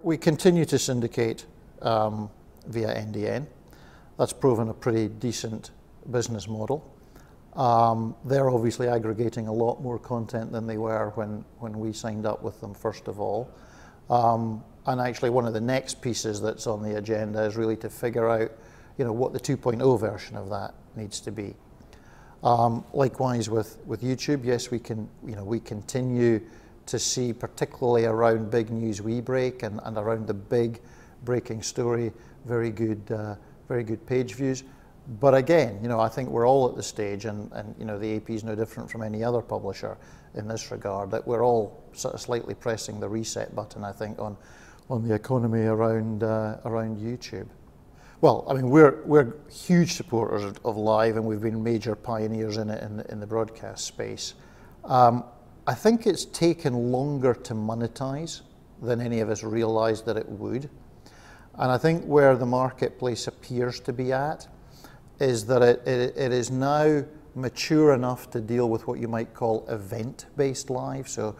We continue to syndicate via NDN. That's proven a pretty decent business model. They're obviously aggregating a lot more content than they were when we signed up with them, first of all. And actually one of the next pieces that's on the agenda is really to figure out, what the 2.0 version of that needs to be. Likewise with YouTube, yes, we continue to see, particularly around big news we break and around the big breaking story, very good page views. But again, I think we're all at the stage, and the AP is no different from any other publisher in this regard, that we're all sort of slightly pressing the reset button, I think, on the economy around YouTube. Well, I mean, we're huge supporters of live, and we've been major pioneers in it in the broadcast space. I think it's taken longer to monetize than any of us realized that it would. And I think where the marketplace appears to be at is that it is now mature enough to deal with what you might call event-based live. So,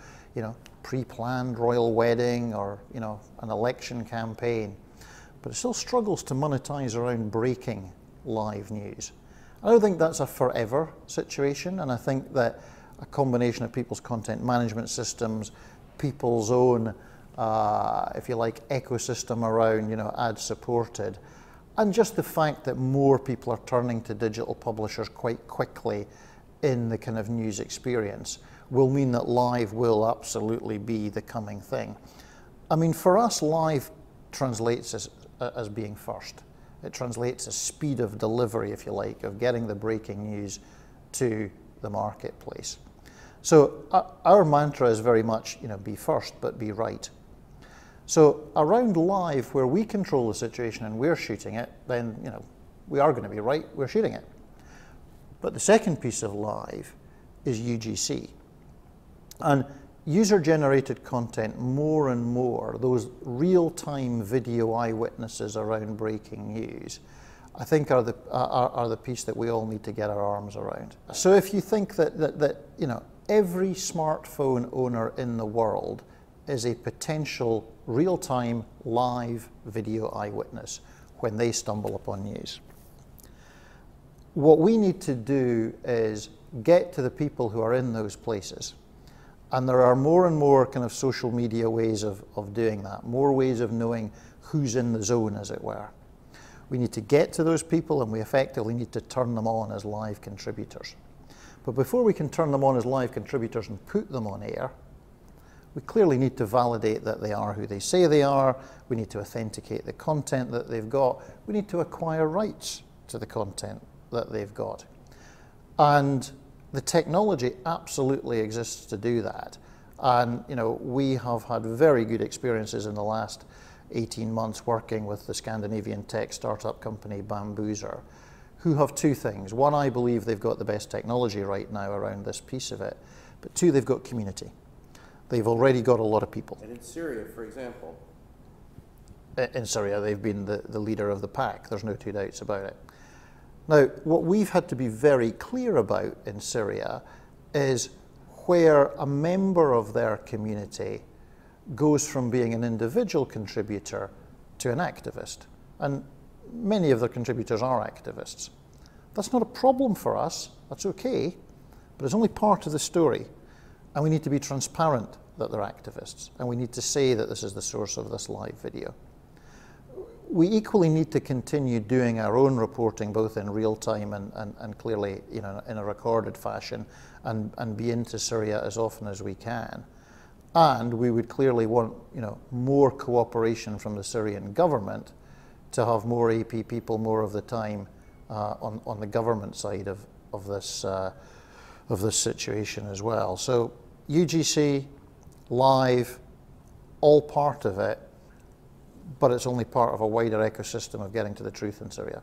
pre-planned royal wedding or, an election campaign. But it still struggles to monetize around breaking live news. I don't think that's a forever situation, and I think that a combination of people's content management systems, people's own, if you like, ecosystem around, ad-supported, and just the fact that more people are turning to digital publishers quite quickly in the kind of news experience will mean that live will absolutely be the coming thing. I mean, for us, live translates as being first. It translates as speed of delivery, if you like, of getting the breaking news to the marketplace. So our mantra is very much, be first, but be right. So around live, where we control the situation and we're shooting it, then, we are going to be right, we're shooting it. But the second piece of live is UGC. And user-generated content, more and more, those real-time video eyewitnesses around breaking news, I think are the piece that we all need to get our arms around. So if you think that every smartphone owner in the world is a potential real-time live video eyewitness when they stumble upon news, what we need to do is get to the people who are in those places. And there are more and more kind of social media ways of doing that, more ways of knowing who's in the zone, as it were. We need to get to those people, and we effectively need to turn them on as live contributors. But before we can turn them on as live contributors and put them on air, we clearly need to validate that they are who they say they are. We need to authenticate the content that they've got. We need to acquire rights to the content that they've got. And the technology absolutely exists to do that. And we have had very good experiences in the last 18 months working with the Scandinavian tech startup company Bambuser, who have two things. One, I believe they've got the best technology right now around this piece of it. But two, they've got community. They've already got a lot of people. And in Syria, for example? In Syria, they've been the leader of the pack. There's no two doubts about it. Now, what we've had to be very clear about in Syria is where a member of their community goes from being an individual contributor to an activist. And many of their contributors are activists. That's not a problem for us. That's okay. But it's only part of the story. And we need to be transparent that they're activists. And we need to say that this is the source of this live video. We equally need to continue doing our own reporting, both in real time and clearly, in a recorded fashion, and be into Syria as often as we can. And we would clearly want, more cooperation from the Syrian government to have more AP people more of the time on the government side of this situation as well. So UGC, live, all part of it. But it's only part of a wider ecosystem of getting to the truth in Syria.